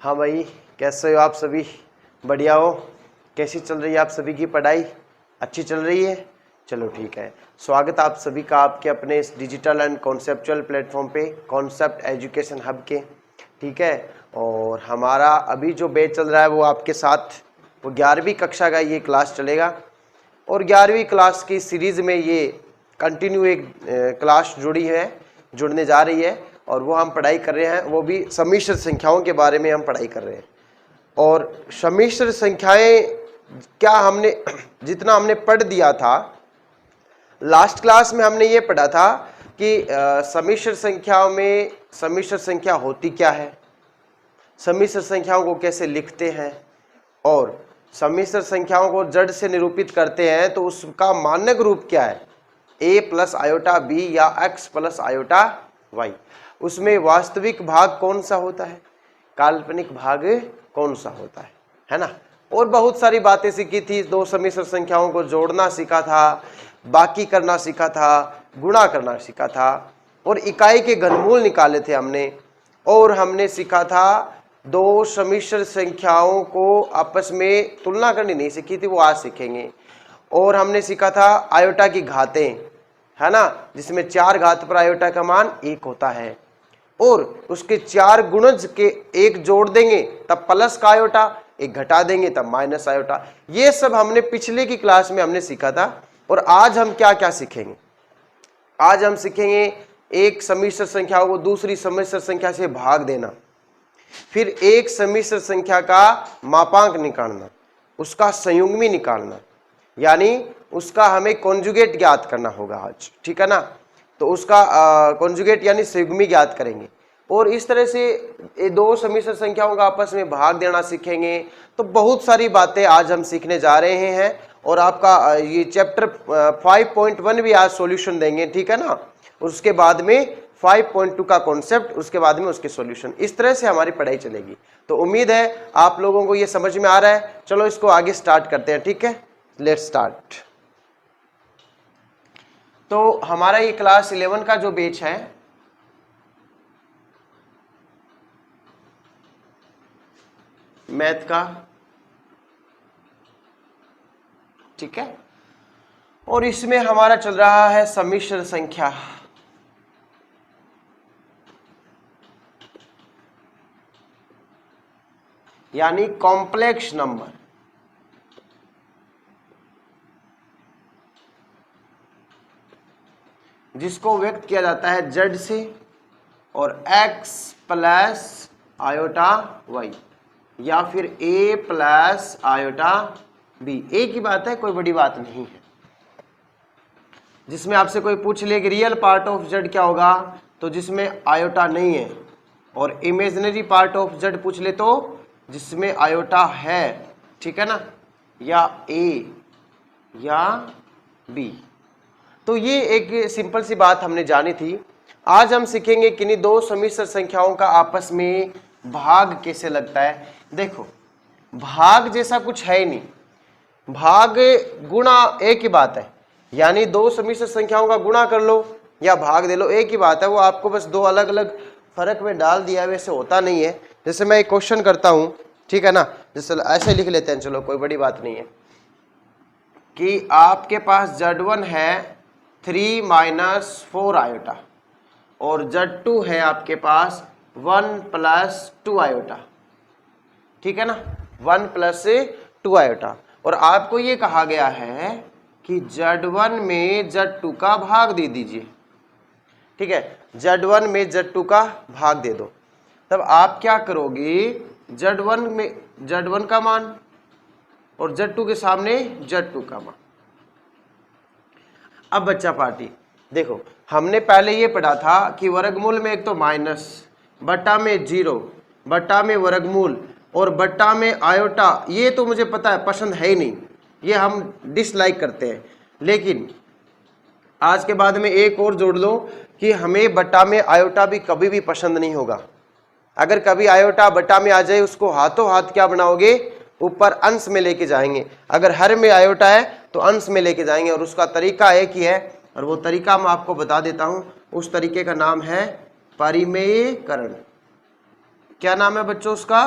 हाँ भाई, कैसे हो आप सभी? बढ़िया हो? कैसी चल रही है आप सभी की पढ़ाई? अच्छी चल रही है? चलो ठीक है। स्वागत आप सभी का आपके अपने इस डिजिटल एंड कॉन्सेप्चुअल प्लेटफॉर्म पे, कॉन्सेप्ट एजुकेशन हब के। ठीक है। और हमारा अभी जो बैच चल रहा है वो आपके साथ वो 11वीं कक्षा का ये क्लास चलेगा। और 11वीं क्लास की सीरीज़ में ये कंटिन्यू एक क्लास जुड़ने जा रही है। और वो हम पढ़ाई कर रहे हैं, वो भी सम्मिश्र संख्याओं के बारे में हम पढ़ाई कर रहे हैं। और सम्मिश्र संख्याएं क्या जितना हमने पढ़ दिया था लास्ट क्लास में, हमने ये पढ़ा था कि सम्मिश्र संख्याओं में सम्मिश्र संख्या होती क्या है, सम्मिश्र संख्याओं को कैसे लिखते हैं, और सम्मिश्र संख्याओं को जड़ से निरूपित करते हैं तो उसका मानक रूप क्या है, a प्लस आयोटा b या x प्लस आयोटा y। उसमें वास्तविक भाग कौन सा होता है, काल्पनिक भाग कौन सा होता है ना। और बहुत सारी बातें सीखी थी। दो सम्मिश्र संख्याओं को जोड़ना सीखा था, बाकी करना सीखा था, गुणा करना सीखा था, और इकाई के घनमूल निकाले थे हमने। और हमने सीखा था दो सम्मिश्र संख्याओं को आपस में तुलना करनी नहीं सीखी थी, वो आज सीखेंगे। और हमने सीखा था आयोटा की घातें, है ना, जिसमें 4 घात पर आयोटा का मान 1 होता है। और उसके 4 गुणज के एक जोड़ देंगे तब प्लस का आयोटा, एक घटा देंगे तब माइनस आयोटा। ये सब हमने पिछले की क्लास में हमने सीखा था। और आज हम क्या क्या सीखेंगे? आज हम सीखेंगे एक सम्मिश्र संख्या को दूसरी सम्मिश्र संख्या से भाग देना, फिर एक सम्मिश्र संख्या का मापांक निकालना, उसका संयुग्मी निकालना, यानी उसका हमें कॉन्जुगेट ज्ञात करना होगा आज, ठीक है ना। तो उसका कॉन्जुगेट यानी संयुग्मी ज्ञात करेंगे। और इस तरह से दो सम्मिश्र संख्याओं का आपस में भाग देना सीखेंगे। तो बहुत सारी बातें आज हम सीखने जा रहे हैं। और आपका ये चैप्टर 5.1 भी आज सॉल्यूशन देंगे, ठीक है ना। उसके बाद में 5.2 का कॉन्सेप्ट, उसके बाद में उसके सॉल्यूशन। इस तरह से हमारी पढ़ाई चलेगी। तो उम्मीद है आप लोगों को ये समझ में आ रहा है। चलो इसको आगे स्टार्ट करते हैं, ठीक है। Let's start. तो हमारा ये क्लास 11 का जो बैच है, मैथ का, ठीक है। और इसमें हमारा चल रहा है सम्मिश्र संख्या, यानी कॉम्प्लेक्स नंबर। जिसको व्यक्त किया जाता है z से और x प्लस आयोटा y, या फिर a प्लस आयोटा b। एक ही बात है, कोई बड़ी बात नहीं है। जिसमें आपसे कोई पूछ ले कि रियल पार्ट ऑफ z क्या होगा, तो जिसमें आयोटा नहीं है। और इमेजिनरी पार्ट ऑफ z पूछ ले तो जिसमें आयोटा है, ठीक है ना, या a या b। तो ये एक सिंपल सी बात हमने जानी थी। आज हम सीखेंगे किन्हीं दो सम्मिश्र संख्याओं का आपस में भाग कैसे लगता है। देखो, भाग जैसा कुछ है ही नहीं, भाग गुणा एक ही बात है। यानी दो सम्मिश्र संख्याओं का गुणा कर लो या भाग दे लो, एक ही बात है। वो आपको बस दो अलग अलग फर्क में डाल दिया, वैसे होता नहीं है। जैसे मैं एक क्वेश्चन करता हूं, ठीक है ना, जैसे ऐसे लिख लेते हैं, चलो कोई बड़ी बात नहीं है, कि आपके पास Z1 है 3 - 4 आयोटा और Z2 है आपके पास 1 + 2 आयोटा, ठीक है ना, 1 + 2 आयोटा। और आपको ये कहा गया है कि Z1 में Z2 का भाग दे दीजिए, ठीक है। Z1 में Z2 का भाग दे दो। तब आप क्या करोगे, Z1 में Z1 का मान और Z2 के सामने Z2 का मान। अब बच्चा पार्टी देखो, हमने पहले ये पढ़ा था कि वर्गमूल में एक तो माइनस, बट्टा में 0, बट्टा में वर्गमूल और बट्टा में आयोटा। ये तो मुझे पता है पसंद है ही नहीं, ये हम डिसलाइक करते हैं। लेकिन आज के बाद में एक और जोड़ लो कि हमें बट्टा में आयोटा भी कभी भी पसंद नहीं होगा। अगर कभी आयोटा बट्टा में आ जाए, उसको हाथों हाथ क्या बनाओगे, ऊपर अंश में लेके जाएंगे। अगर हर में आयोटा है तो अंश में लेके जाएंगे। और उसका तरीका एक ही है, और वो तरीका मैं आपको बता देता हूं। उस तरीके का नाम है परिमेयकरण। क्या नाम है बच्चों उसका?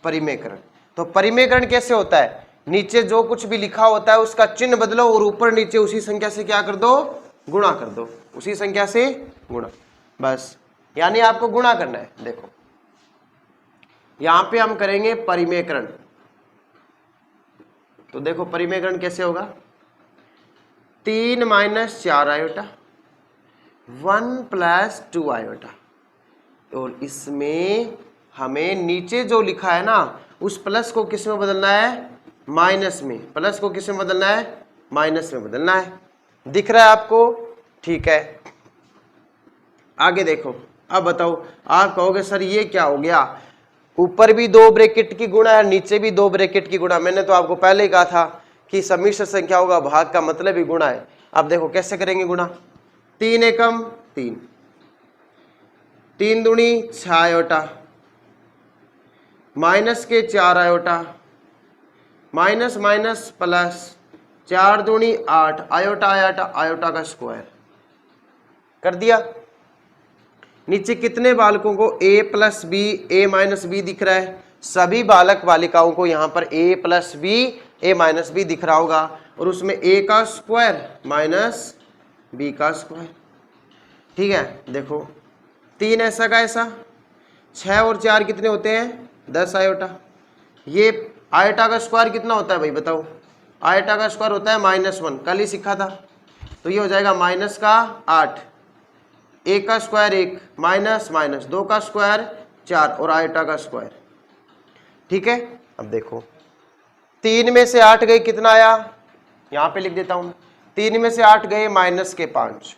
परिमेयकरण। तो परिमेयकरण कैसे होता है, नीचे जो कुछ भी लिखा होता है उसका चिन्ह बदलो और ऊपर नीचे उसी संख्या से क्या कर दो, गुणा कर दो, उसी संख्या से गुणा, बस, यानी आपको गुणा करना है। देखो यहां पे हम करेंगे परिमेयकरण, तो देखो परिमेयकरण कैसे होगा, 3 - 4 आयोटा 1 + 2 आयोटा, और इसमें हमें नीचे जो लिखा है ना उस प्लस को किस में बदलना है, माइनस में, प्लस को किस में बदलना है, माइनस में बदलना है। दिख रहा है आपको, ठीक है। आगे देखो, अब बताओ, आप कहोगे सर ये क्या हो गया, ऊपर भी 2 ब्रैकेट की गुणा है, नीचे भी 2 ब्रैकेट की गुणा। मैंने तो आपको पहले ही कहा था कि सम्मिश्र संख्याओं का भाग का मतलब ही गुणा है। अब देखो कैसे करेंगे गुणा, 3 एकम 3, 3 दूनी 6 आयोटा, माइनस के 4 आयोटा, माइनस माइनस प्लस, 4 दूनी 8 आयोटा, आयोटा आयोटा का स्क्वायर कर दिया। नीचे कितने बालकों को a + b a - b दिख रहा है, सभी बालक बालिकाओं को यहाँ पर a + b a - b दिख रहा होगा, और उसमें a का स्क्वायर माइनस b का स्क्वायर, ठीक है। देखो 3 ऐसा का ऐसा, 6 और 4 कितने होते हैं, 10 आयोटा। ये आयोटा का स्क्वायर कितना होता है भाई बताओ, आयोटा का स्क्वायर होता है -1, कल ही सीखा था। तो ये हो जाएगा माइनस का 8, 1 का स्क्वायर 1, माइनस माइनस 2 का स्क्वायर 4 और आयोटा का स्क्वायर, ठीक है। अब देखो 3 में से 8 गए कितना आया, यहाँ पे लिख देता हूँ, 3 में से 8 गए माइनस के 5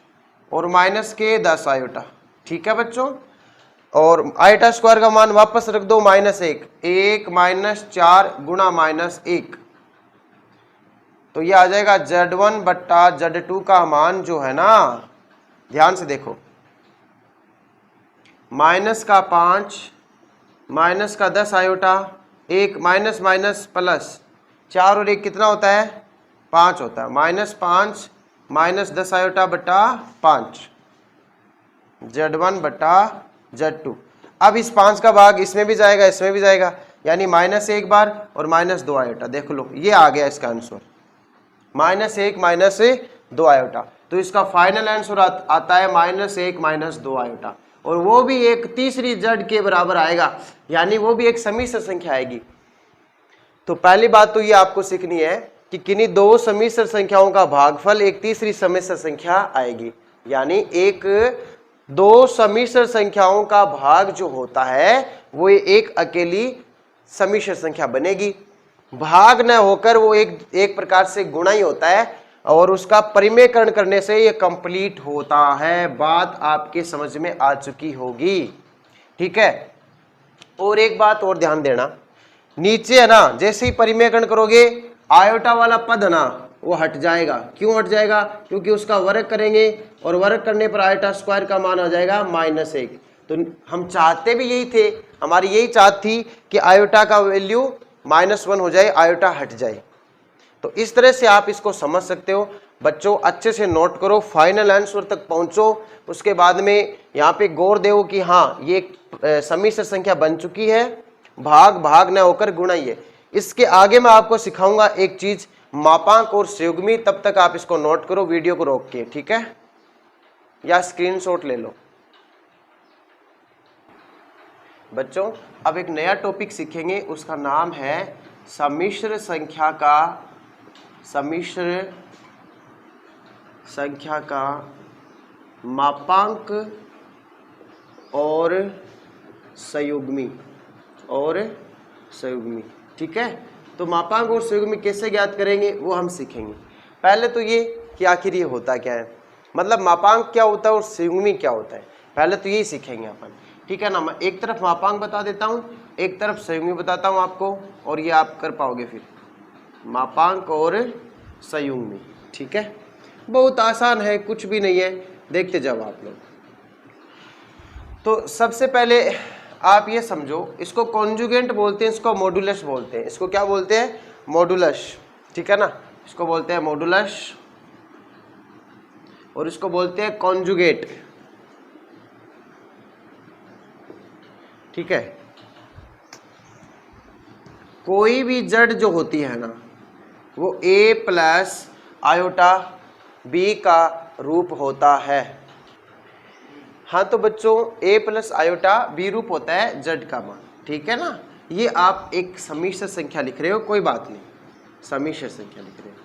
और माइनस के 10 आयोटा, ठीक है बच्चों। और आयोटा स्क्वायर का मान वापस रख दो, -1, 1 - 4 गुणा -1, तो ये आ जाएगा Z1 बट्टा Z2 का मान जो है ना, ध्यान से देखो, माइनस का 5 माइनस का 10 आयोटा, 1 माइनस माइनस प्लस, 4 और 1 कितना होता है, 5 होता है, -5 - 10 आयोटा बट्टा 5, Z1 बट्टा Z2। अब इस 5 का भाग इसमें भी जाएगा, इसमें भी जाएगा, यानी -1 बार और -2 आयोटा। देख लो ये आ गया इसका आंसर, -1 - 2 आयोटा। तो इसका फाइनल आंसर आता है -1 - 2 आयोटा, और वो भी एक तीसरी जड़ के बराबर आएगा, यानी वो भी एक सम्मिश्र संख्या आएगी। तो पहली बात तो ये आपको सीखनी है कि किन्हीं 2 सम्मिश्र संख्याओं का भागफल एक तीसरी सम्मिश्र संख्या आएगी, यानी एक 2 सम्मिश्र संख्याओं का भाग जो होता है वो एक अकेली सम्मिश्र संख्या बनेगी। भाग न होकर वो एक प्रकार से गुणा ही होता है, और उसका परिमेयकरण करने से ये कंप्लीट होता है। बात आपके समझ में आ चुकी होगी, ठीक है। और एक बात और ध्यान देना, नीचे है ना जैसे ही परिमेयकरण करोगे आयोटा वाला पद है ना वो हट जाएगा। क्यों हट जाएगा, क्योंकि उसका वर्ग करेंगे और वर्ग करने पर आयोटा स्क्वायर का मान आ जाएगा -1। तो हम चाहते भी यही थे, हमारी यही चाहत थी कि आयोटा का वैल्यू -1 हो जाए, आयोटा हट जाए। तो इस तरह से आप इसको समझ सकते हो। बच्चों अच्छे से नोट करो, फाइनल आंसर तक पहुंचो, उसके बाद में यहाँ पे गौर दो कि हाँ ये सम्मिश्र संख्या बन चुकी है, भाग न होकर गुणा ही है। इसके आगे मैं आपको सिखाऊंगा एक चीज, मापांक और संयुग्मी। तब तक आप इसको नोट करो वीडियो को रोक के, ठीक है, या स्क्रीनशॉट ले लो। बच्चों अब एक नया टॉपिक सीखेंगे, उसका नाम है सम्मिश्र संख्या का मापांक और संयुग्मी ठीक है। तो मापांक और संयुग्मी कैसे ज्ञात करेंगे वो हम सीखेंगे। पहले तो ये कि आखिर ये होता क्या है, मतलब मापांक क्या होता है और संयुग्मी क्या होता है, पहले तो यही सीखेंगे अपन, ठीक है ना। मैं एक तरफ मापांक बता देता हूँ, एक तरफ संयुग्मी बताता हूँ आपको, और ये आप कर पाओगे फिर, मापांक और संयुग्मी, ठीक है। बहुत आसान है, कुछ भी नहीं है, देखते जाओ आप लोग। तो सबसे पहले आप ये समझो, इसको कॉन्जुगेंट बोलते हैं, इसको मॉडुलस बोलते हैं। इसको क्या बोलते हैं, मॉडुलस, ठीक है ना, इसको बोलते हैं मॉडुलस, और इसको बोलते हैं कॉन्जुगेट, ठीक है। कोई भी जड़ जो होती है ना वो a प्लस आयोटा b का रूप होता है। हाँ तो बच्चों a प्लस आयोटा b रूप होता है जड़ का मान, ठीक है ना। ये आप एक समिश्र संख्या लिख रहे हो, कोई बात नहीं, समिश्र संख्या लिख रहे हो।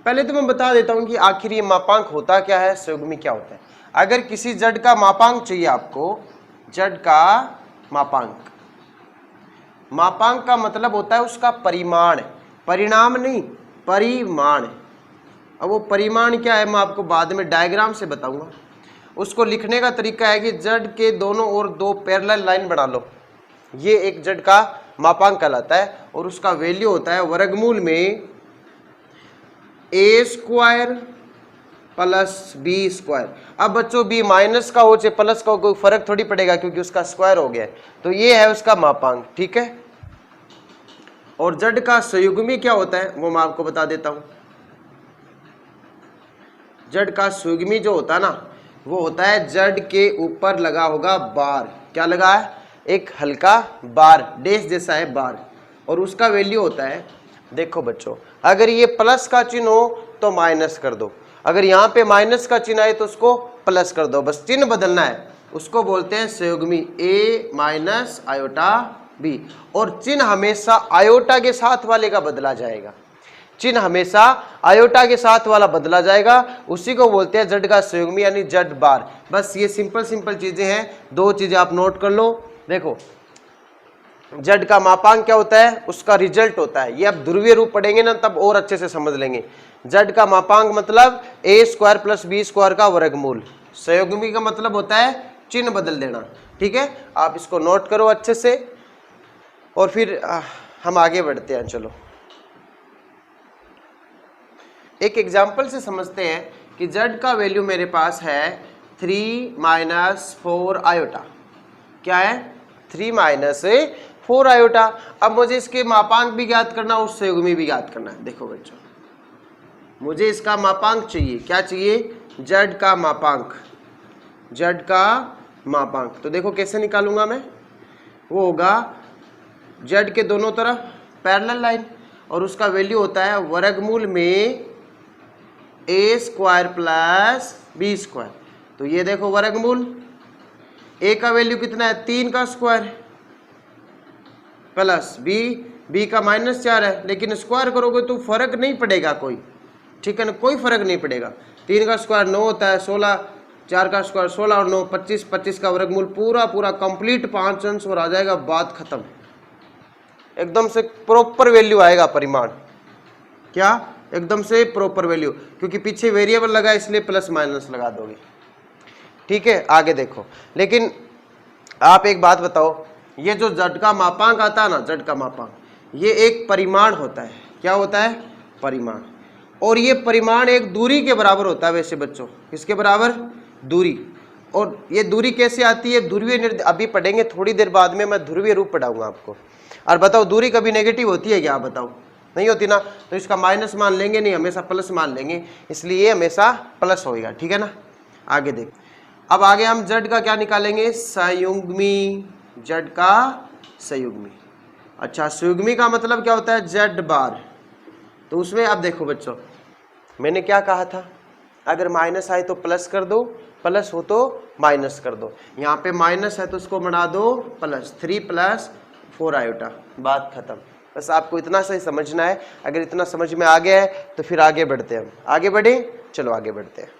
पहले तो मैं बता देता हूं कि आखिर ये मापांक होता क्या है, संयुग्मी क्या होता है। अगर किसी जड़ का मापांक चाहिए आपको, जड़ का मापांक, मापांक का मतलब होता है उसका परिमाण, परिणाम नहीं, परिमाण। अब वो परिमाण क्या है मैं आपको बाद में डायग्राम से बताऊंगा। उसको लिखने का तरीका है कि जड़ के दोनों ओर दो पैरेलल लाइन बना लो, ये एक जड़ का मापांक कहलाता है। और उसका वैल्यू होता है वर्गमूल में a square plus B square. अब बच्चों b माइनस का हो चाहे प्लस का हो कोई फर्क थोड़ी पड़ेगा क्योंकि उसका स्क्वायर हो गया है, तो ये है उसका मापांक, ठीक है। और जड़ का संयुग्मी क्या होता है वो मैं आपको बता देता हूं। जड़ का संयुग्मी जो होता है ना वो होता है जड़ के ऊपर लगा होगा बार, क्या लगा है, एक हल्का बार, डैश जैसा है बार, और उसका वैल्यू होता है, देखो बच्चों अगर ये प्लस का चिन्ह हो तो माइनस कर दो, अगर यहाँ पे माइनस का चिन्ह आए तो उसको प्लस कर दो, बस चिन्ह बदलना है। उसको बोलते हैं संयुग्मी a माइनस आयोटा b। और चिन्ह हमेशा आयोटा के साथ वाले का बदला जाएगा, चिन्ह हमेशा आयोटा के साथ वाला बदला जाएगा, उसी को बोलते हैं जड़ का संयुग्मी यानी जड़ बार। बस ये सिंपल सिंपल चीजें हैं, दो चीजें आप नोट कर लो। देखो जड़ का मापांक क्या होता है, उसका रिजल्ट होता है, ये अब ध्रुवीय रूप पढ़ेंगे ना तब और अच्छे से समझ लेंगे। जड़ का मापांक मतलब a square plus B square का वर्गमूल, संयुग्मी का मतलब होता है चिन्ह बदल देना, ठीक है। आप इसको नोट करो अच्छे से और फिर हम आगे बढ़ते हैं। चलो एक एग्जाम्पल से समझते हैं कि जड़ का वैल्यू मेरे पास है 3 माइनस 4 आयोटा, क्या है 3 माइनस 4 आयोटा। अब मुझे इसके मापांक भी ज्ञात करना और संयुग्मी भी ज्ञात करना है। देखो बच्चों मुझे इसका मापांक चाहिए, क्या चाहिए, जड़ का मापांक, जड़ का मापांक। तो देखो कैसे निकालूंगा मैं, वो होगा जड़ के दोनों तरफ पैरेलल लाइन और उसका वैल्यू होता है वर्गमूल में a square plus B square. तो ये देखो वर्गमूल, a का वैल्यू कितना है 3 का स्क्वायर प्लस b का माइनस 4 है, लेकिन स्क्वायर करोगे तो फर्क नहीं पड़ेगा कोई, ठीक है ना, कोई फर्क नहीं पड़ेगा। 3 का स्क्वायर 9 होता है, 16, 4 का स्क्वायर 16 और 9 25, 25 का वर्गमूल पूरा पूरा कंप्लीट 5 अंश और आ जाएगा, बात खत्म, एकदम से प्रॉपर वैल्यू आएगा परिमाण, क्या एकदम से प्रॉपर वैल्यू, क्योंकि पीछे वेरिएबल लगा इसलिए प्लस माइनस लगा दोगे, ठीक है। आगे देखो, लेकिन आप एक बात बताओ, ये जो जड़ का मापांक आता है ना, जड़ का मापांक ये एक परिमाण होता है, क्या होता है, परिमाण। और ये परिमाण एक दूरी के बराबर होता है वैसे बच्चों, किसके बराबर, दूरी। और ये दूरी कैसे आती है, ध्रुवीय अभी पढ़ेंगे थोड़ी देर बाद में, मैं ध्रुवीय रूप पढ़ाऊंगा आपको। और बताओ दूरी कभी नेगेटिव होती है क्या, आप बताओ, नहीं होती ना, तो इसका माइनस मान लेंगे नहीं, हमेशा प्लस मान लेंगे, इसलिए ये हमेशा प्लस होएगा, ठीक है ना। आगे देख, अब आगे हम जड़ का क्या निकालेंगे, संयुग्मी, जड़ का संयुग्मी। अच्छा संयुग्मी का मतलब क्या होता है, जड़ बार। तो उसमें अब देखो बच्चों मैंने क्या कहा था, अगर माइनस आए तो प्लस कर दो, प्लस हो तो माइनस कर दो। यहाँ पे माइनस है तो उसको बना दो प्लस, 3 प्लस 4 आयोटा, बात खत्म। बस आपको इतना सही समझना है, अगर इतना समझ में आ गया है तो फिर आगे बढ़ते हैं। हम आगे बढ़े, चलो आगे बढ़ते हैं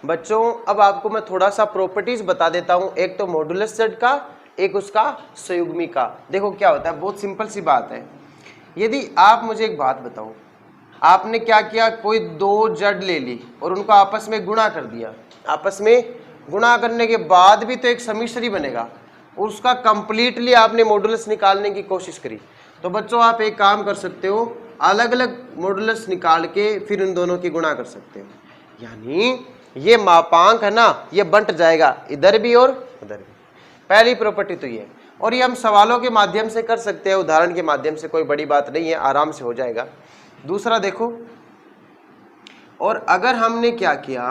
बच्चों। अब आपको मैं थोड़ा सा प्रॉपर्टीज बता देता हूं, एक तो मॉडुलस जड़ का, एक उसका संयुग्मी का। देखो क्या होता है, बहुत सिंपल सी बात है। यदि आप मुझे एक बात बताओ, आपने क्या किया, कोई दो जड़ ले ली और उनको आपस में गुणा कर दिया, आपस में गुणा करने के बाद भी तो एक समिश्र ही बनेगा, उसका कंप्लीटली आपने मॉडुलस निकालने की कोशिश करी। तो बच्चों आप एक काम कर सकते हो, अलग अलग मॉडुलस निकाल के फिर उन दोनों की गुणा कर सकते हो, यानी ये मापांक है ना, ये बंट जाएगा इधर भी और उधर भी। पहली प्रॉपर्टी तो ये, और ये हम सवालों के माध्यम से कर सकते हैं, उदाहरण के माध्यम से, कोई बड़ी बात नहीं है, आराम से हो जाएगा। दूसरा देखो, और अगर हमने क्या किया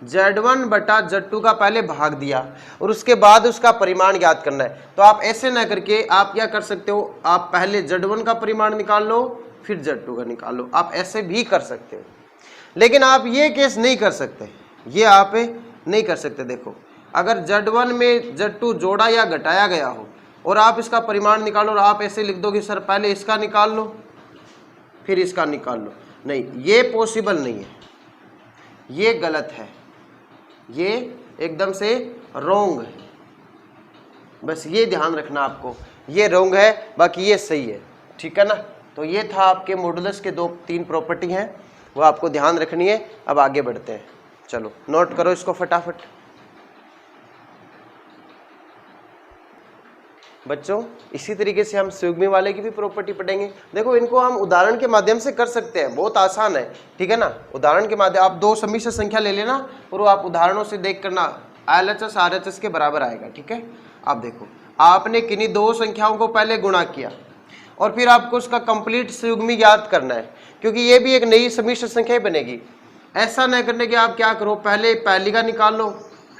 Z1 बटा Z2 का पहले भाग दिया और उसके बाद उसका परिमाण ज्ञात करना है। तो आप ऐसे ना करके आप क्या कर सकते हो, आप पहले Z1 का परिमाण निकाल लो फिर Z2 का निकाल लो, आप ऐसे भी कर सकते हो। लेकिन आप ये केस नहीं कर सकते, ये आप नहीं कर सकते। देखो अगर Z1 में Z2 जोड़ा या घटाया गया हो और आप इसका परिमाण निकालो और आप ऐसे लिख दो कि सर पहले इसका निकाल लो फिर इसका निकाल लो, नहीं, ये पॉसिबल नहीं है, ये गलत है, ये एकदम से रॉन्ग है। बस ये ध्यान रखना आपको, ये रॉन्ग है, बाकी ये सही है, ठीक है ना। तो ये था आपके मॉडुलस के 2-3 प्रॉपर्टी हैं, वो आपको ध्यान रखनी है। अब आगे बढ़ते हैं, चलो नोट करो इसको फटाफट बच्चों। इसी तरीके से हम संयुग्मी वाले की भी प्रॉपर्टी पढ़ेंगे। देखो इनको हम उदाहरण के माध्यम से कर सकते हैं, बहुत आसान है, ठीक है ना। उदाहरण के माध्यम, आप 2 समिश्र संख्या ले लेना और वो आप उदाहरणों से देख करना LHS RHS के बराबर आएगा, ठीक है। आप देखो आपने किन्हीं 2 संख्याओं को पहले गुणा किया और फिर आपको उसका कंप्लीट संयुग्मी ज्ञात करना है, क्योंकि ये भी एक नई समिश्र संख्या बनेगी। ऐसा न करने के आप क्या करो, पहले पहली का निकाल लो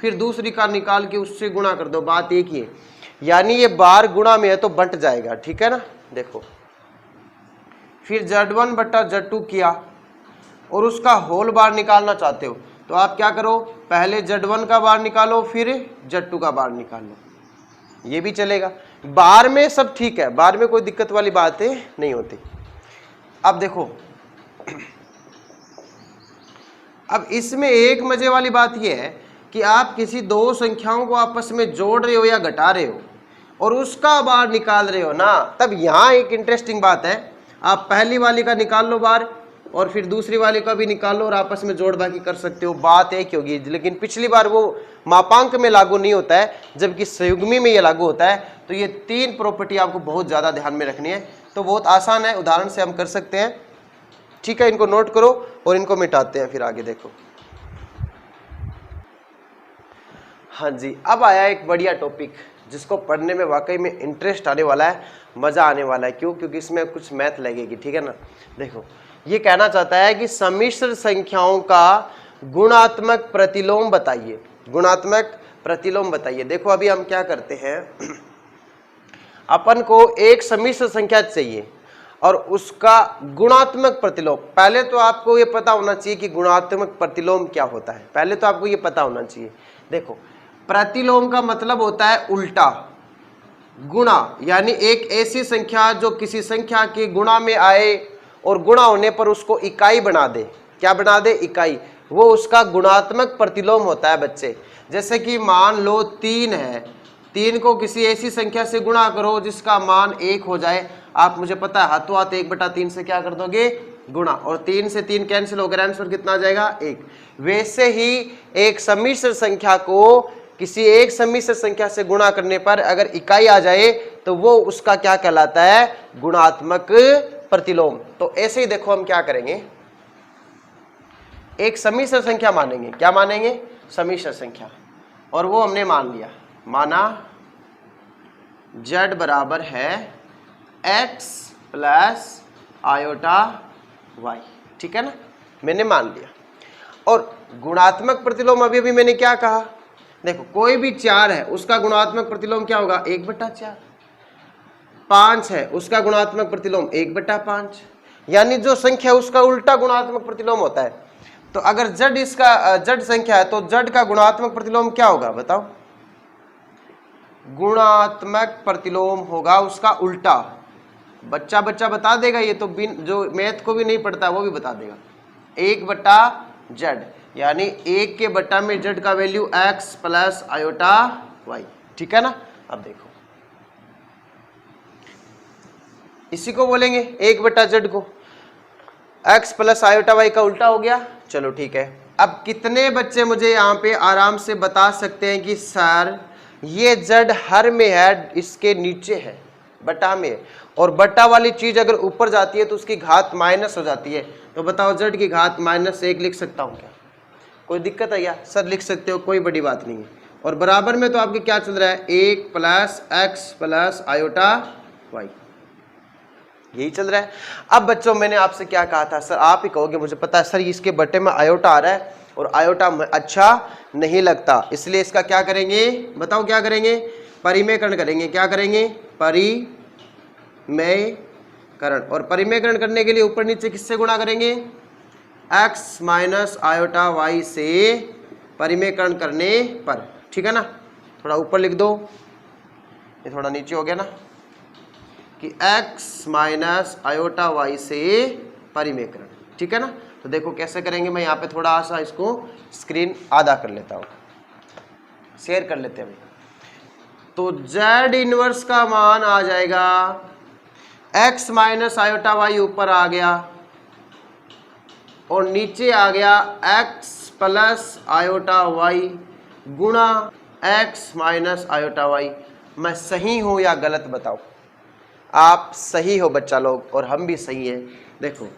फिर दूसरी का निकाल के उससे गुणा कर दो, बात एक ही है। यानी ये बार गुणा में है तो बंट जाएगा, ठीक है ना। देखो फिर Z1 बटा Z2 किया और उसका होल बार निकालना चाहते हो तो आप क्या करो, पहले Z1 का बार निकालो फिर Z2 का बार निकालो, ये भी चलेगा। बार में सब ठीक है, बार में कोई दिक्कत वाली बातें नहीं होती। अब देखो अब इसमें एक मजे वाली बात यह है कि आप किसी 2 संख्याओं को आपस में जोड़ रहे हो या घटा रहे हो और उसका बार निकाल रहे हो ना, तब यहाँ एक इंटरेस्टिंग बात है, आप पहली वाली का निकाल लो बार और फिर दूसरी वाली का भी निकाल लो और आपस में जोड़ बाकी कर सकते हो, बात एक होगी। लेकिन पिछली बार वो मापांक में लागू नहीं होता है, जबकि संयुग्मी में ये लागू होता है। तो ये 3 प्रॉपर्टी आपको बहुत ज़्यादा ध्यान में रखनी है। तो बहुत आसान है, उदाहरण से हम कर सकते हैं, ठीक है। इनको नोट करो और इनको मिटाते हैं, फिर आगे देखो। हाँ जी, अब आया एक बढ़िया टॉपिक जिसको पढ़ने में वाकई में इंटरेस्ट आने वाला है, मज़ा आने वाला है। क्यों? क्योंकि इसमें कुछ मैथ लगेगी, ठीक है ना। देखो ये कहना चाहता है कि सम्मिश्र संख्याओं का गुणात्मक प्रतिलोम बताइए, गुणात्मक प्रतिलोम बताइए। देखो अभी हम क्या करते हैं, अपन को एक सम्मिश्र संख्या चाहिए और उसका गुणात्मक प्रतिलोम। पहले तो आपको ये पता होना चाहिए कि गुणात्मक प्रतिलोम क्या होता है, पहले तो आपको ये पता होना चाहिए। देखो प्रतिलोम का मतलब होता है उल्टा गुणा, यानी एक ऐसी संख्या जो किसी संख्या के गुणा में आए और गुणा होने पर उसको इकाई बना दे। क्या बना दे? इकाई। वो उसका गुणात्मक प्रतिलोम होता है बच्चे। जैसे कि मान लो 3 है, 3 को किसी ऐसी संख्या से गुणा करो जिसका मान 1 हो जाए। आप मुझे पता है हाथों हाथ 1/3 से क्या कर दोगे? गुणा, और 3 से 3 कैंसिल होकर आंसर कितना आ जाएगा? 1। वैसे ही एक सम्मिश्र संख्या को किसी एक सम्मिश्र संख्या से गुणा करने पर अगर इकाई आ जाए तो वो उसका क्या कहलाता है? गुणात्मक प्रतिलोम। तो ऐसे ही देखो हम क्या करेंगे, एक सम्मिश्र संख्या मानेंगे। क्या मानेंगे? सम्मिश्र संख्या। और वो हमने मान लिया, माना z बराबर है x प्लस आयोटा y, ठीक है ना, मैंने मान लिया। और गुणात्मक प्रतिलोम अभी मैंने क्या कहा, देखो कोई भी 4 है उसका गुणात्मक प्रतिलोम क्या होगा? 1/4। 5 है उसका गुणात्मक प्रतिलोम 1/5, यानी जो संख्या उसका उल्टा गुणात्मक प्रतिलोम होता है। तो अगर z इसका z संख्या है तो z का गुणात्मक प्रतिलोम क्या होगा बताओ? गुणात्मक प्रतिलोम होगा उसका उल्टा। बच्चा बता देगा ये तो, जो मैथ को भी नहीं पढ़ता वो भी बता देगा। 1/z, यानी 1 के बट्टा में z का value x plus iota y, ठीक है ना। अब देखो इसी को बोलेंगे 1/z को, x प्लस आयोटा y का उल्टा हो गया। चलो ठीक है। अब कितने बच्चे मुझे यहाँ पे आराम से बता सकते हैं कि सर ये z हर में है, इसके नीचे है, बटा में है, और बटा वाली चीज अगर ऊपर जाती है तो उसकी घात माइनस हो जाती है। तो बताओ z की घात -1 लिख सकता हूँ क्या? कोई दिक्कत है क्या? सर लिख सकते हो, कोई बड़ी बात नहीं है। और बराबर में तो आपके क्या चल रहा है? 1 plus x plus iota y। यही चल रहा है। अब बच्चों मैंने आपसे क्या कहा था, सर आप ही कहोगे मुझे पता है सर इसके बटे में आयोटा आ रहा है और आयोटा अच्छा नहीं लगता, इसलिए इसका क्या करेंगे, बताओ क्या करेंगे, परिमेयकरण करेंगे। क्या करेंगे, परिमेयकरण। और परिमेयकरण करने के लिए ऊपर नीचे किससे गुणा करेंगे, x माइनस आयोटा y से परिमेयकरण करने पर, ठीक है ना। थोड़ा ऊपर लिख दो, ये थोड़ा नीचे हो गया ना, कि x माइनस आयोटा y से परिमेयकरण, ठीक है ना। तो देखो कैसे करेंगे, मैं यहाँ पे थोड़ा सा इसको स्क्रीन आधा कर लेता हूँ, शेयर कर लेते हैं। तो z इनवर्स का मान आ जाएगा x माइनस आयोटा y, ऊपर आ गया और नीचे आ गया x प्लस आयोटा y गुणा x माइनस आयोटा y। मैं सही हूं या गलत बताओ, आप सही हो बच्चा लोग और हम भी सही है। देखो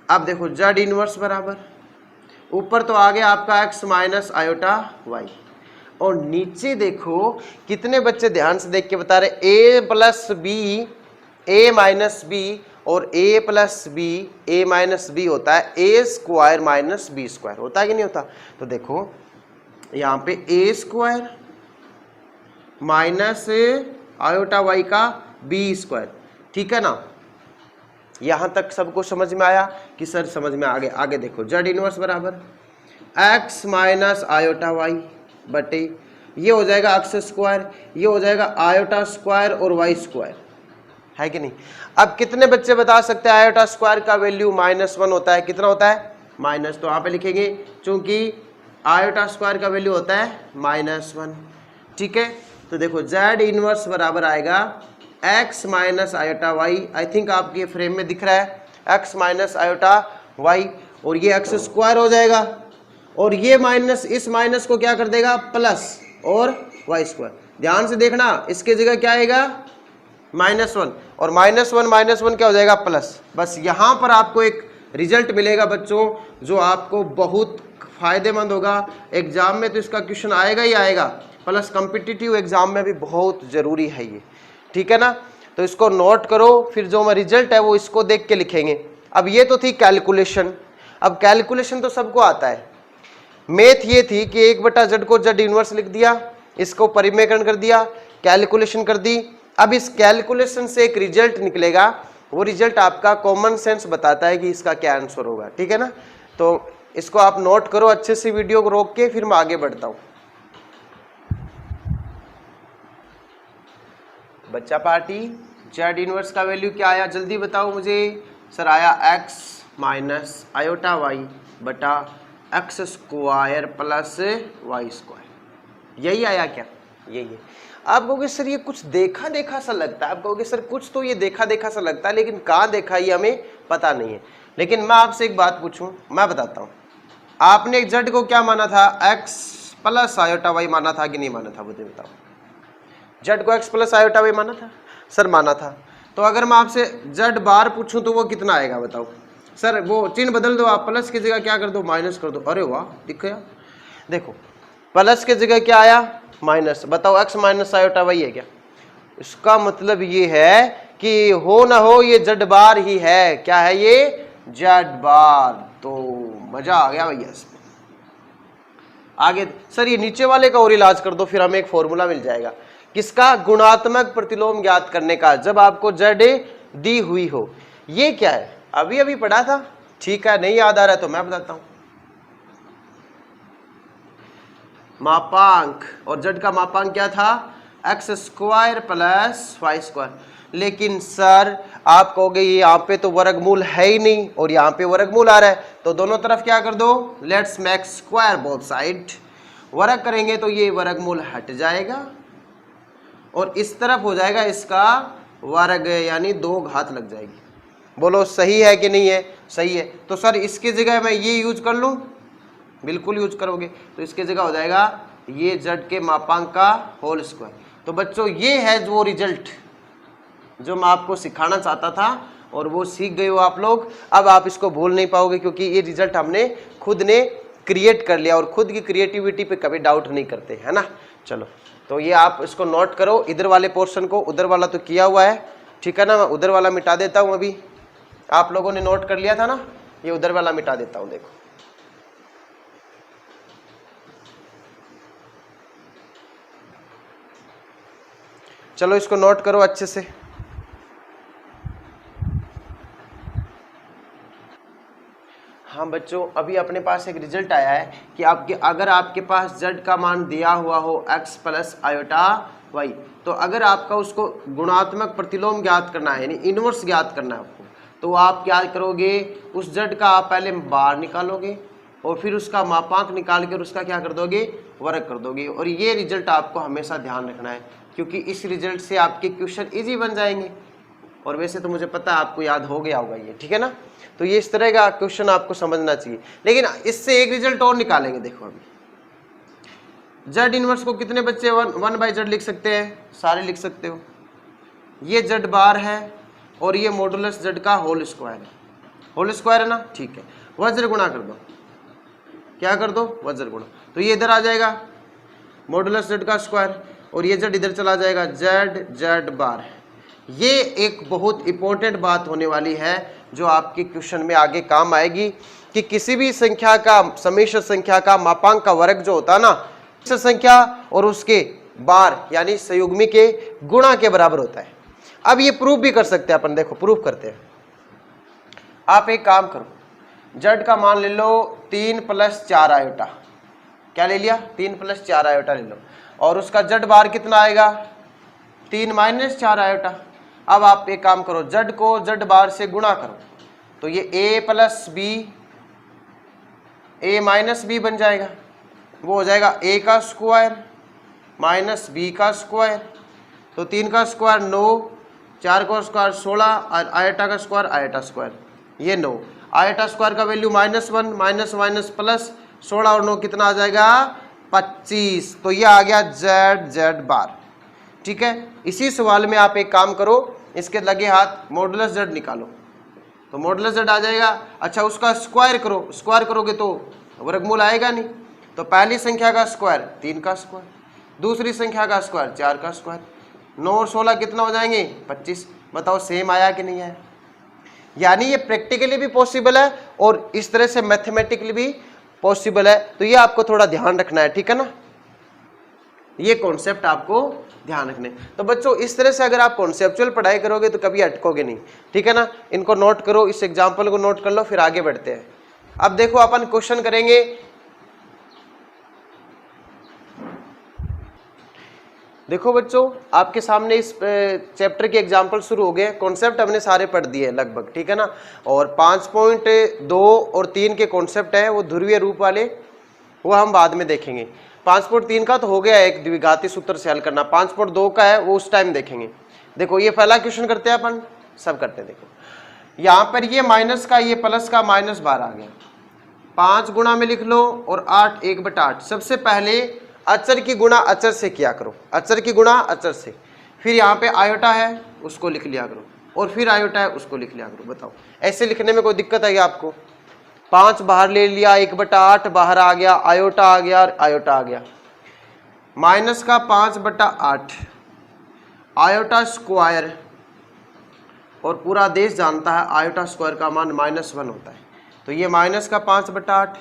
अब देखो z इनवर्स बराबर, ऊपर तो आ गया आपका x माइनस आयोटा y और नीचे देखो कितने बच्चे ध्यान से देख के बता रहे, a plus B, a minus B और a plus B, a minus B होता है a square minus B square, होता है कि नहीं होता। तो देखो यहाँ पे a square minus iota y का b स्क्वायर, ठीक है ना। यहाँ तक सबको समझ में आया कि सर समझ में आ गया। आगे देखो z इनवर्स बराबर x माइनस आयोटा y बटे ये हो जाएगा x स्क्वायर, ये हो जाएगा आयोटा स्क्वायर और y स्क्वायर, है कि नहीं। अब कितने बच्चे बता सकते हैं आयोटा स्क्वायर का वैल्यू -1 होता है, कितना होता है माइनस, तो यहाँ पे लिखेंगे चूंकि आयोटा स्क्वायर का वैल्यू होता है -1, ठीक है। तो देखो z इनवर्स बराबर आएगा x minus iota y, I think आपके फ्रेम में दिख रहा है x माइनस आयोटा y, और ये x स्क्वायर हो जाएगा और ये माइनस इस माइनस को क्या कर देगा प्लस और y स्क्वायर। ध्यान से देखना, इसके जगह क्या आएगा -1 और -1 क्या हो जाएगा प्लस। बस यहाँ पर आपको एक रिजल्ट मिलेगा बच्चों जो आपको बहुत फायदेमंद होगा। एग्जाम में तो इसका क्वेश्चन आएगा ही आएगा, प्लस कॉम्पिटिटिव एग्जाम में भी बहुत ज़रूरी है ये, ठीक है ना। तो इसको नोट करो, फिर जो रिजल्ट है वो इसको देख के लिखेंगे। अब ये तो थी कैलकुलेशन, अब कैलकुलेशन तो सबको आता है। मैथ ये थी कि 1/z को z इनवर्स लिख दिया, इसको परिमेयकरण कर दिया, कैलकुलेशन कर दी। अब इस कैलकुलेशन से एक रिजल्ट निकलेगा, वो रिजल्ट आपका कॉमन सेंस बताता है कि इसका क्या आंसर होगा, ठीक है ना। तो इसको आप नोट करो अच्छे से, वीडियो को रोक के, फिर मैं आगे बढ़ता हूं। बच्चा पार्टी z इनवर्स का वैल्यू क्या आया जल्दी बताओ मुझे। सर आया x माइनस आयोटा y बटा x square plus y square, यही आया क्या, यही है। आप कहोगे सर ये कुछ देखा देखा सा लगता है, आप कहोगे सर कुछ तो ये देखा देखा सा लगता है, लेकिन कहाँ देखा ये हमें पता नहीं है। लेकिन मैं आपसे एक बात पूछूं, मैं बताता हूँ, आपने z को क्या माना था, x प्लस आयोटा y माना था कि नहीं माना था, मुझे बताओ। z को x प्लस आयोटा y माना था, सर माना था। तो अगर मैं आपसे z बार पूछूं तो वो कितना आएगा बताओ। सर वो चिन्ह बदल दो आप, प्लस की जगह क्या कर दो माइनस कर दो। अरे वाह दिख गया, देखो प्लस की जगह क्या आया माइनस। बताओ x माइनस आयोटा y है क्या, इसका मतलब ये है कि हो ना हो ये z बार ही है। क्या है ये, z बार। तो मजा आ गया भैया इसमें। आगे सर ये नीचे वाले का और इलाज कर दो, फिर हमें एक फॉर्मूला मिल जाएगा किसका, गुणात्मक प्रतिलोम ज्ञात करने का, जब आपको z दी हुई हो। ये क्या है, अभी अभी पढ़ा था, ठीक है, नहीं याद आ रहा है तो मैं बताता हूं। मापांक, और z का मापांक क्या था, x square plus y square. लेकिन सर आप कहोगे ये यहाँ पे तो वर्गमूल है ही नहीं और यहाँ पे वर्गमूल आ रहा है, तो दोनों तरफ क्या कर दो, let's make square both side. वर्ग करेंगे तो ये वर्गमूल हट जाएगा और इस तरफ हो जाएगा इसका वर्ग, यानी 2 घात लग जाएगी। बोलो सही है कि नहीं है, सही है। तो सर इसकी जगह मैं ये यूज कर लूँ, बिल्कुल यूज करोगे, तो इसके जगह हो जाएगा ये z के मापांक का होल स्क्वायर। तो बच्चों ये है वो रिजल्ट जो मैं आपको सिखाना चाहता था और वो सीख गए हो आप लोग। अब आप इसको भूल नहीं पाओगे क्योंकि ये रिजल्ट हमने खुद ने क्रिएट कर लिया और खुद की क्रिएटिविटी पे कभी डाउट नहीं करते, है ना। चलो तो ये आप इसको नोट करो, इधर वाले पोर्शन को, उधर वाला तो किया हुआ है, ठीक है ना। मैं उधर वाला मिटा देता हूं, अभी आप लोगों ने नोट कर लिया था ना, ये उधर वाला मिटा देता हूं। देखो चलो इसको नोट करो अच्छे से। हाँ बच्चों, अभी अपने पास एक रिजल्ट आया है कि अगर आपके पास z का मान दिया हुआ हो x प्लस आयोटा y, तो अगर आपका उसको गुणात्मक प्रतिलोम ज्ञात करना है, यानी इनवर्स ज्ञात करना है आपको, तो आप क्या करोगे, उस z का आप पहले बार निकालोगे और फिर उसका मापांक निकाल कर उसका क्या कर दोगे, वर्ग कर दोगे। और ये रिजल्ट आपको हमेशा ध्यान रखना है, क्योंकि इस रिजल्ट से आपके क्वेश्चन इजी बन जाएंगे। और वैसे तो मुझे पता है आपको याद हो गया होगा ये, ठीक है ना। तो ये इस तरह का क्वेश्चन आपको समझना चाहिए। लेकिन इससे एक रिजल्ट और निकालेंगे। देखो अभी जेड इनवर्स को कितने बच्चे 1/z लिख सकते हैं, सारे लिख सकते हो। ये जेड बार है और ये मॉडुलस जेड का होल स्क्वायर है, होल स्क्वायर है ना, ठीक है। वज्र गुणा कर दो, क्या कर दो, वज्र गुणा। तो ये इधर आ जाएगा मॉडुलस जेड का स्क्वायर और ये जेड इधर चला जाएगा, जेड जेड बार। ये एक बहुत इंपॉर्टेंट बात होने वाली है जो आपके क्वेश्चन में आगे काम आएगी कि किसी भी संख्या का, समिश्र संख्या का मापांक का वर्ग जो होता है ना, संख्या और उसके बार यानी संयुग्मी के गुणा के बराबर होता है। अब ये प्रूफ भी कर सकते हैं अपन, देखो प्रूफ करते हैं। आप एक काम करो, जेड का मान ले लो 3 + 4 आयोटा, क्या ले लिया, 3 + 4 आयोटा ले लो, और उसका जेड बार कितना आएगा, 3 - 4 आयोटा। अब आप एक काम करो, जेड को जेड बार से गुणा करो, तो ये a + b a - b बन जाएगा। वो हो जाएगा a का स्क्वायर - b का स्क्वायर। तो 3 का स्क्वायर 9, 4 का स्क्वायर 16 और आयटा का स्क्वायर आयटा स्क्वायर, ये 9। आयटा स्क्वायर का वैल्यू -1 माइनस माइनस प्लस 16 और 9 कितना आ जाएगा, 25। तो ये आ गया जेड जेड बार, ठीक है। इसी सवाल में आप एक काम करो, इसके लगे हाथ मॉडुलस जेड निकालो, तो मॉडुलस जेड आ जाएगा। अच्छा उसका स्क्वायर करो, स्क्वायर करोगे तो वर्गमूल आएगा नहीं। तो पहली संख्या का स्क्वायर 3 का स्क्वायर, दूसरी संख्या का स्क्वायर 4 का स्क्वायर, 9 और 16 कितना हो जाएंगे, 25। बताओ सेम आया कि नहीं आया। यानी ये प्रैक्टिकली भी पॉसिबल है और इस तरह से मैथमेटिकली भी पॉसिबल है। तो ये आपको थोड़ा ध्यान रखना है, ठीक है ना, ये कॉन्सेप्ट आपको ध्यान रखने। तो बच्चों इस तरह से अगर आप कॉन्सेप्चुअल पढ़ाई करोगे तो कभी अटकोगे नहीं, ठीक है ना। इनको नोट करो, इस एग्जांपल को नोट कर लो, फिर आगे बढ़ते हैं। अब देखो अपन क्वेश्चन करेंगे, देखो बच्चों आपके सामने इस चैप्टर के एग्जाम्पल शुरू हो गए। कॉन्सेप्ट हमने सारे पढ़ दिए लगभग, ठीक है ना। और 5.2 और 3 के कॉन्सेप्ट है वो ध्रुवीय रूप वाले, वो हम बाद में देखेंगे। 5.3 का तो हो गया एक द्विघाती सूत्र से हल करना, 5.2 का है वो उस टाइम देखेंगे। देखो ये पहला क्वेश्चन करते हैं अपन, सब करते हैं। देखो यहाँ पर ये माइनस का, ये प्लस का -12 आ गया, 5 गुणा में लिख लो और 8 1/8। सबसे पहले अचर की गुणा अचर से किया करो, अचर की गुणा अचर से। फिर यहाँ पे आयोटा है उसको लिख लिया करो, और फिर आयोटा है उसको लिख लिया करो। बताओ ऐसे लिखने में कोई दिक्कत है आपको। 5 बाहर ले लिया, 1/8 बाहर आ गया, आयोटा आ गया और आयोटा आ गया। माइनस का 5/8 आयोटा स्क्वायर, और पूरा देश जानता है आयोटा स्क्वायर का मान -1 होता है। तो ये माइनस का 5/8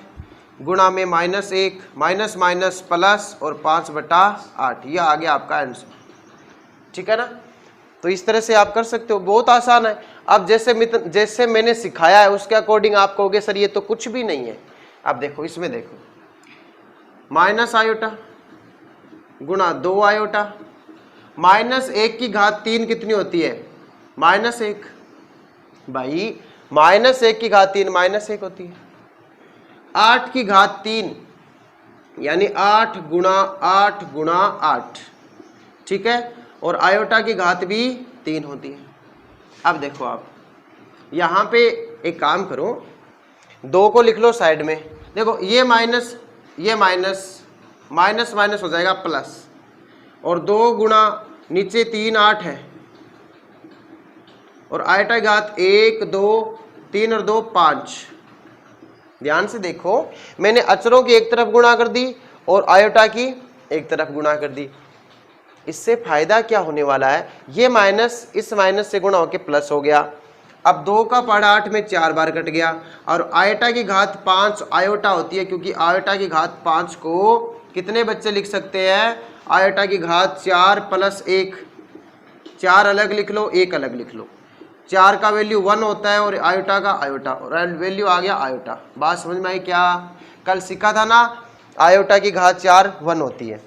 गुणा में -1 माइनस माइनस प्लस और 5/8, यह आ गया आपका आंसर, ठीक है ना। तो इस तरह से आप कर सकते हो, बहुत आसान है। अब जैसे मैंने सिखाया है उसके अकॉर्डिंग आप कहोगे सर ये तो कुछ भी नहीं है। अब देखो इसमें देखो, माइनस आयोटा गुणा 2 आयोटा, -1 की घात 3 कितनी होती है, -1। भाई -1 की घात 3 -1 होती है। 8 की घात 3 यानी 8 गुणा 8, ठीक है। और आयोटा की घात भी 3 होती है। अब देखो आप यहाँ पे एक काम करो, 2 को लिख लो साइड में। देखो ये माइनस माइनस माइनस हो जाएगा प्लस, और 2 गुणा नीचे 3 8 है, और आयोटा की घात 1 2 3 और 2 5। ध्यान से देखो मैंने अचरों की एक तरफ गुणा कर दी और आयोटा की एक तरफ गुणा कर दी। इससे फायदा क्या होने वाला है, ये माइनस इस माइनस से गुणा होके प्लस हो गया। अब 2 का पहाड़ा 8 में 4 बार कट गया, और आयोटा की घात 5 आयोटा होती है, क्योंकि आयोटा की घात 5 को कितने बच्चे लिख सकते हैं, आयोटा की घात 4 प्लस 1, 4 अलग लिख लो, 1 अलग लिख लो। 4 का वैल्यू 1 होता है, और आयोटा का आयोटा, और वैल्यू आ गया आयोटा। बात समझ में आई क्या, कल सीखा था ना, आयोटा की घात 4 1 होती है।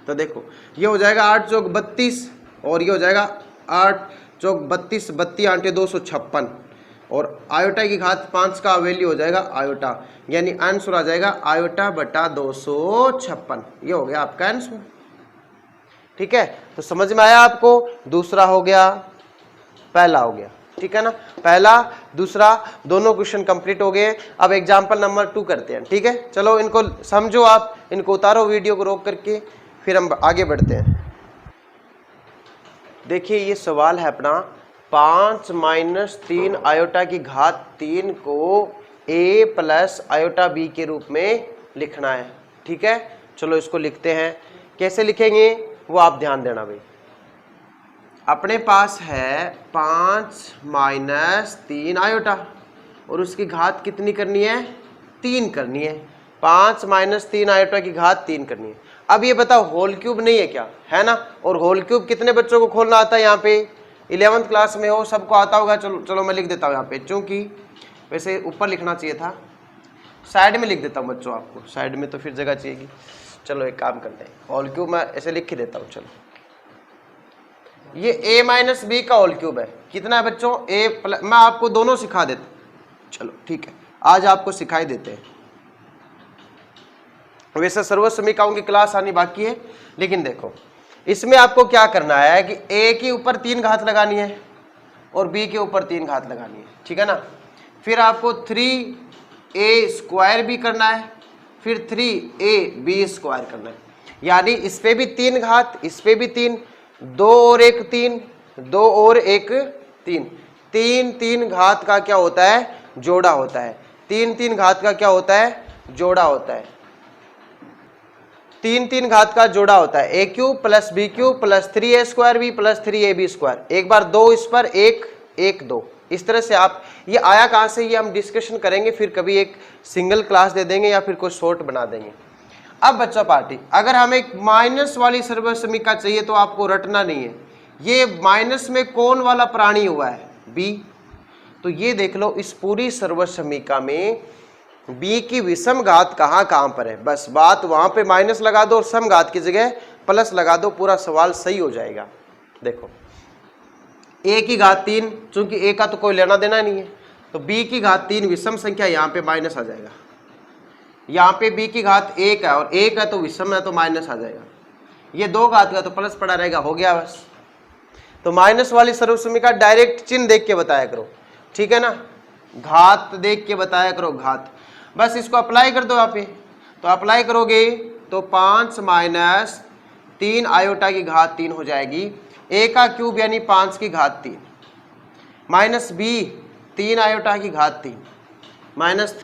तो देखो ये हो जाएगा 8 चौक 32, और ये हो जाएगा 8 चौक 32, 32 आंटे 256, और आयोटा की घात 5 का वैल्यू हो जाएगा आयोटा, यानी आंसर आ जाएगा आयोटा बटा 256। ये हो गया आपका आंसर। ठीक है, तो समझ में आया आपको, दूसरा हो गया, पहला हो गया। ठीक है ना, पहला दूसरा दोनों क्वेश्चन कंप्लीट हो गए। अब एग्जांपल नंबर 2 करते हैं। ठीक है, चलो इनको समझो, आप इनको उतारो वीडियो को रोक करके, फिर हम आगे बढ़ते हैं। देखिए ये सवाल है अपना, 5 माइनस 3 आयोटा की घात 3 को a प्लस आयोटा b के रूप में लिखना है। ठीक है, चलो इसको लिखते हैं। कैसे लिखेंगे वो आप ध्यान देना भाई। अपने पास है 5 माइनस 3 आयोटा, और उसकी घात कितनी करनी है, 3 करनी है। 5 माइनस 3 आयोटा की घात 3 करनी है। अब ये बताओ होल क्यूब नहीं है क्या, है ना, और होल क्यूब कितने बच्चों को खोलना आता है, यहाँ पे 11th क्लास में हो, सबको आता होगा। चलो चलो मैं लिख देता हूँ यहाँ पे, चूंकि वैसे ऊपर लिखना चाहिए था, साइड में लिख देता हूँ बच्चों, आपको साइड में तो फिर जगह चाहिएगी। चलो एक काम करते हैं, होल क्यूब मैं ऐसे लिख के देता हूँ। चलो ये a माइनस बी का होल क्यूब है, कितना है बच्चों, a प्लस, मैं आपको दोनों सिखा देता हूँ। चलो ठीक है, आज आपको सिखाई देते हैं। वैसे सर्व समीकरणों की क्लास आनी बाकी है, लेकिन देखो इसमें आपको क्या करना है कि a के ऊपर 3 घात लगानी है, और b के ऊपर 3 घात लगानी है। ठीक है ना, फिर आपको 3a स्क्वायर भी करना है, फिर 3ab स्क्वायर करना है, यानी इस पे भी 3 घात, इस पे भी 3, 2 और 1 3, 2 और 1 3, 3 घात का क्या होता है, जोड़ा होता है। 3 घात का क्या होता है, जोड़ा होता है। 3 घात का जोड़ा होता है, a cube plus b cube plus 3a square b plus 3ab square. एक बार 2 इस पर 1 1 2, इस तरह से आप, ये आया कहाँ से ये हम डिस्कशन करेंगे, फिर कभी एक सिंगल क्लास दे देंगे या फिर कोई शॉर्ट बना देंगे। अब बच्चा पार्टी, अगर हमें एक माइनस वाली सर्व समीकरण चाहिए तो आपको रटना नहीं है, ये माइनस में कौन वाला प्राणी हुआ है, b। तो ये देख लो इस पूरी सर्व समीकरण में b की विषम घात कहाँ कहाँ पर है, बस बात वहां पे माइनस लगा दो और सम घात की जगह प्लस लगा दो, पूरा सवाल सही हो जाएगा। देखो a की घात 3, चूंकि a का तो कोई लेना देना नहीं है, तो b की घात 3 विषम संख्या, यहाँ पे माइनस आ जाएगा। यहाँ पे b की घात 1 है और 1 है तो विषम है तो माइनस आ जाएगा। ये 2 घात का तो प्लस पड़ा रहेगा, हो गया बस। तो माइनस वाली सर्व समीकरण डायरेक्ट चिन्ह देख के बताया करो, ठीक है ना, घात देख के बताया करो, घात। बस इसको अप्लाई कर दो यहाँ पे, तो अप्लाई करोगे तो 5 माइनस 3 आयोटा की घात 3 हो जाएगी, a का क्यूब यानी 5 की घात 3, माइनस b 3 आयोटा की घात 3, minus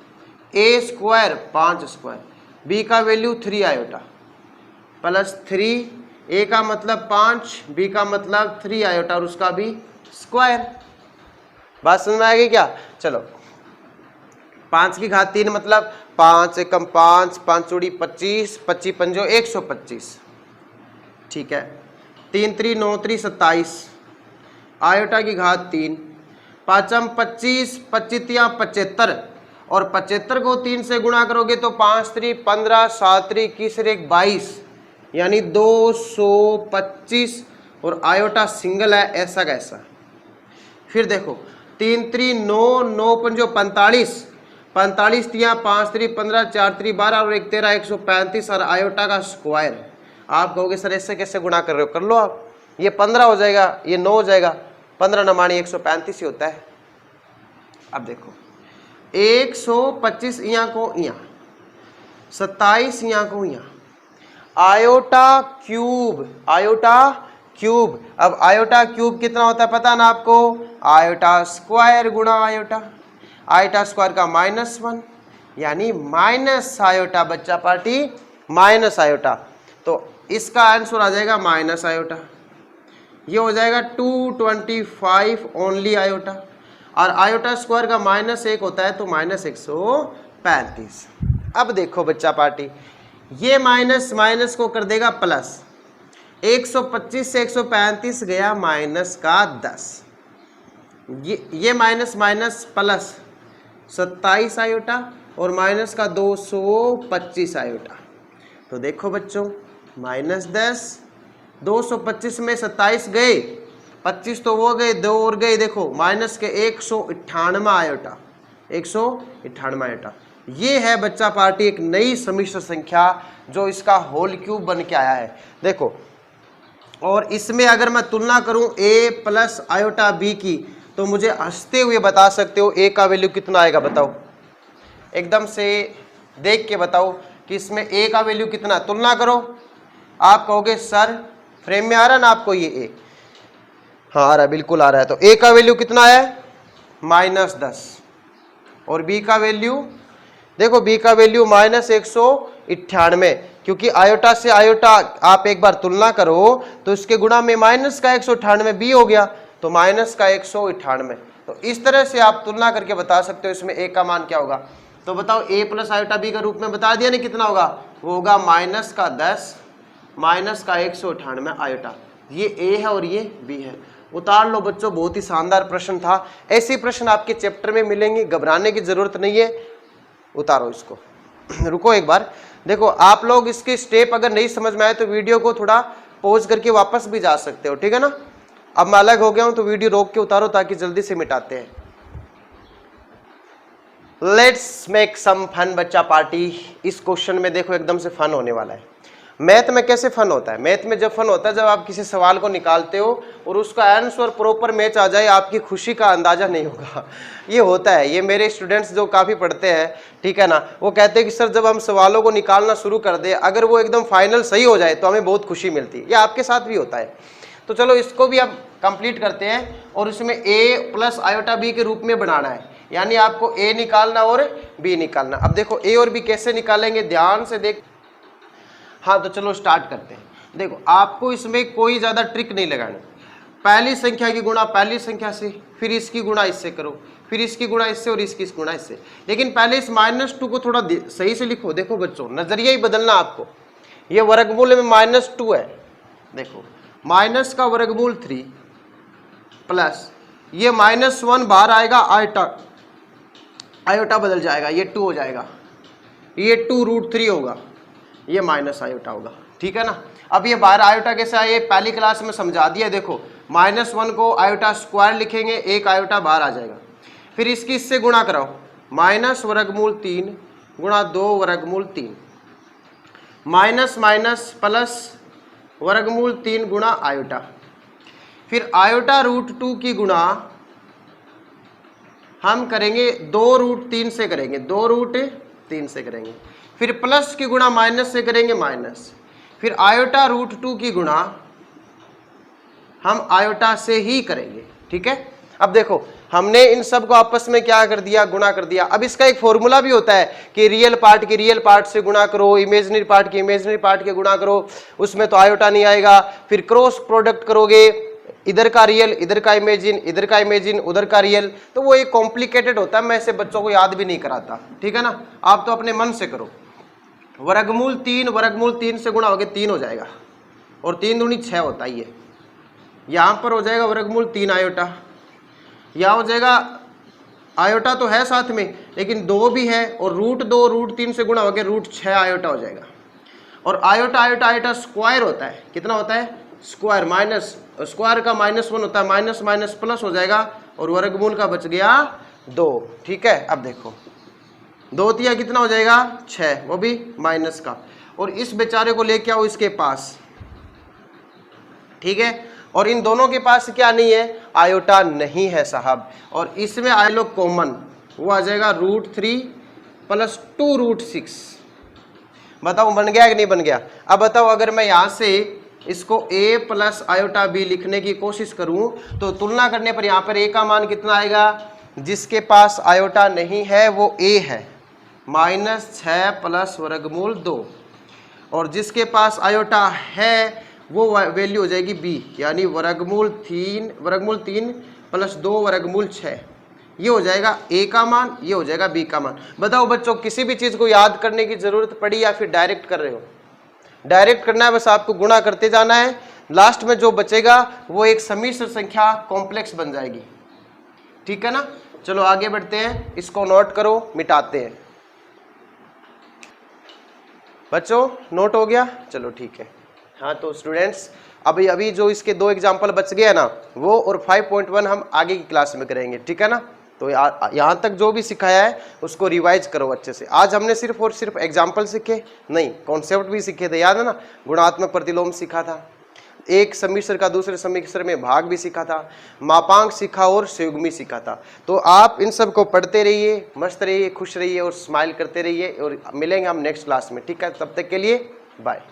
a square 5 square, b का वैल्यू 3 आयोटा, प्लस 3, a का मतलब 5, b का मतलब 3 आयोटा और उसका भी स्क्वायर। बात समझ में आ गई क्या। चलो 5 की घात 3 मतलब 5 एकम 5, 5 चौड़ी 25, 25 पंजो 125, ठीक है। 3 3 9 3 27, आयोटा की घात 3, 5 25, 25 75, और 75 को 3 से गुणा करोगे तो 5 3 15, 7 3 21 1 22, यानी 225, और आयोटा सिंगल है, ऐसा कैसा। फिर देखो 3 3 9 9 पंजो 45, 45 तिया 5 3 15, 4 3 12 और 1 13 135, और आयोटा का स्क्वायर। आप कहोगे सर ऐसे कैसे गुणा कर रहे हो, कर लो आप, ये 15 हो जाएगा, ये 9 हो जाएगा, 15 नमानी 135 ही होता है। अब देखो 125 यहाँ को यहाँ, 27 यहाँ को यहाँ, आयोटा क्यूब, आयोटा क्यूब। अब आयोटा क्यूब कितना होता है पता ना आपको, आयोटा स्क्वायर गुणा आयोटा, आयोटा स्क्वायर का -1, यानी माइनस आयोटा, बच्चा पार्टी माइनस आयोटा। तो इसका आंसर आ जाएगा माइनस आयोटा, ये हो जाएगा 225 ओनली आयोटा, और आयोटा स्क्वायर का -1 होता है तो -135। अब देखो बच्चा पार्टी, ये माइनस माइनस को कर देगा प्लस, 125 से 135 गया माइनस का 10, ये माइनस माइनस प्लस 27 आयोटा और माइनस का 225 आयोटा। तो देखो बच्चों -10, 225 में 27 गए, 25 तो वो गए, 2 और गए, देखो माइनस के 198 आयोटा, 198 आयोटा। ये है बच्चा पार्टी एक नई समिश्र संख्या जो इसका होल क्यूब बन के आया है। देखो, और इसमें अगर मैं तुलना करूं a प्लस आयोटा b की, तो मुझे हंसते हुए बता सकते हो a का वैल्यू कितना आएगा, बताओ एकदम से देख के बताओ कि इसमें a का वैल्यू कितना, तुलना करो। आप कहोगे सर फ्रेम में आ रहा ना आपको ये a, हाँ आ रहा है, बिल्कुल आ रहा है। तो a का वैल्यू कितना है -10, और b का वैल्यू देखो, b का वैल्यू -198, क्योंकि आयोटा से आयोटा आप एक बार तुलना करो तो इसके गुणा में माइनस का 198 b हो गया, तो माइनस का 198। तो इस तरह से आप तुलना करके बता सकते हो इसमें a का मान क्या होगा। तो बताओ a प्लस आयोटा b का रूप में बता दिया नहीं, कितना होगा, वो होगा माइनस का 10 माइनस का 198 आयोटा। ये a है और ये b है। उतार लो बच्चों, बहुत ही शानदार प्रश्न था। ऐसे प्रश्न आपके चैप्टर में मिलेंगे, घबराने की जरूरत नहीं है। उतारो इसको रुको एक बार, देखो आप लोग इसके स्टेप अगर नहीं समझ में आए तो वीडियो को थोड़ा पॉज करके वापस भी जा सकते हो, ठीक है ना। अब मैं अलग हो गया हूं तो वीडियो रोक के उतारो ताकि जल्दी से मिटाते हैं। लेट्स मेक सम फन बच्चा पार्टी। इस क्वेश्चन में देखो एकदम से फन होने वाला है। मैथ में कैसे फन होता है, मैथ में जब फन होता है जब आप किसी सवाल को निकालते हो और उसका आंसर प्रॉपर मैच आ जाए, आपकी खुशी का अंदाजा नहीं होगा। ये होता है, ये मेरे स्टूडेंट्स जो काफ़ी पढ़ते हैं, ठीक है ना, वो कहते हैं कि सर जब हम सवालों को निकालना शुरू कर दे, अगर वो एकदम फाइनल सही हो जाए तो हमें बहुत खुशी मिलती है। ये आपके साथ भी होता है। तो चलो इसको भी अब कंप्लीट करते हैं, और इसमें a प्लस आयोटा b के रूप में बनाना है, यानी आपको a निकालना और b निकालना। अब देखो a और b कैसे निकालेंगे, ध्यान से देख। हाँ तो चलो स्टार्ट करते हैं। देखो आपको इसमें कोई ज़्यादा ट्रिक नहीं लगानी। पहली संख्या की गुणा पहली संख्या से, फिर इसकी गुणा इससे करो, फिर इसकी गुणा इससे और इसकी गुणा इससे। लेकिन पहले इस -2 को थोड़ा सही से लिखो। देखो बच्चों, नजरिया ही बदलना आपको। ये वर्गमूल में -2 है, देखो माइनस का वर्गमूल 3 प्लस ये -1 बाहर आएगा, आयोटा बदल जाएगा, ये 2 हो जाएगा, ये 2√3 होगा, ये माइनस आयोटा होगा, ठीक है ना। अब ये बाहर आयोटा कैसे आए, पहली क्लास में समझा दिया। देखो -1 को आयोटा स्क्वायर लिखेंगे, एक आयोटा बाहर आ जाएगा, फिर इसकी इससे गुणा कराओ, -√3 गुणा 2√3, माइनस माइनस प्लस √3 गुणा आयोटा, फिर आयोटा √2 की गुणा हम करेंगे 2√3 से करेंगे, 2√3 से करेंगे, फिर प्लस की गुणा माइनस से करेंगे माइनस, फिर आयोटा √2 की गुणा हम आयोटा से ही करेंगे, ठीक है। अब देखो हमने इन सब को आपस में क्या कर दिया, गुणा कर दिया। अब इसका एक फॉर्मूला भी होता है कि रियल पार्ट की रियल पार्ट से गुणा करो, इमेजिनरी पार्ट की इमेजिनरी पार्ट के गुणा करो, उसमें तो आयोटा नहीं आएगा। फिर क्रॉस प्रोडक्ट करोगे, इधर का रियल इधर का इमेजिन, इधर का इमेजिन उधर का रियल, तो वो एक कॉम्प्लिकेटेड होता है, मैं इसे बच्चों को याद भी नहीं कराता, ठीक है ना। आप तो अपने मन से करो। वर्गमूल 3 से गुणा होगे 3 हो जाएगा, और 3 दूनी 6 होता ही है। यहाँ पर हो जाएगा वर्गमूल 3 आयोटा, यहाँ हो जाएगा आयोटा तो है साथ में लेकिन 2 भी है, और √2 √3 से गुणा हो गया √6 आयोटा हो जाएगा। और आयोटा आयोटा आयोटा स्क्वायर होता है, कितना होता है स्क्वायर, माइनस स्क्वायर का -1 होता है, माइनस माइनस प्लस हो जाएगा, और वर्गमूल का बच गया 2, ठीक है। अब देखो 2 तिया कितना हो जाएगा 6, वो भी माइनस का, और इस बेचारे को लेके आओ इसके पास, ठीक है। और इन दोनों के पास क्या नहीं है, आयोटा नहीं है साहब, और इसमें आए लोग कॉमन, वो आ जाएगा √3 प्लस 2√6। बताओ बन गया कि नहीं बन गया। अब बताओ अगर मैं यहाँ से इसको a प्लस आयोटा b लिखने की कोशिश करूं तो तुलना करने पर यहाँ पर a का मान कितना आएगा, जिसके पास आयोटा नहीं है वो a है, -6 प्लस वर्गमूल 2। और जिसके पास आयोटा है वो वैल्यू हो जाएगी b, यानी वर्गमूल 3 प्लस 2 वर्गमूल 6। ये हो जाएगा a का मान, ये हो जाएगा b का मान। बताओ बच्चों, किसी भी चीज को याद करने की जरूरत पड़ी या फिर डायरेक्ट कर रहे हो? डायरेक्ट करना है, बस आपको गुणा करते जाना है, लास्ट में जो बचेगा वो एक सम्मिश्र संख्या कॉम्प्लेक्स बन जाएगी। ठीक है ना? चलो आगे बढ़ते हैं, इसको नोट करो, मिटाते हैं। बच्चों नोट हो गया? चलो ठीक है। हाँ तो स्टूडेंट्स, अभी जो इसके 2 एग्जाम्पल बच गए ना, वो और 5.1 हम आगे की क्लास में करेंगे। ठीक है ना? तो यहाँ तक जो भी सिखाया है उसको रिवाइज करो अच्छे से। आज हमने सिर्फ और सिर्फ एग्जाम्पल सीखे नहीं, कॉन्सेप्ट भी सीखे थे, याद है ना? गुणात्मक प्रतिलोम सीखा था, एक समिश्र का दूसरे समिश्र में भाग भी सीखा था, मापांक सीखा और संयुग्मी सीखा था। तो आप इन सब को पढ़ते रहिए, मस्त रहिए, खुश रहिए और स्माइल करते रहिए, और मिलेंगे हम नेक्स्ट क्लास में। ठीक है? तब तक के लिए बाय।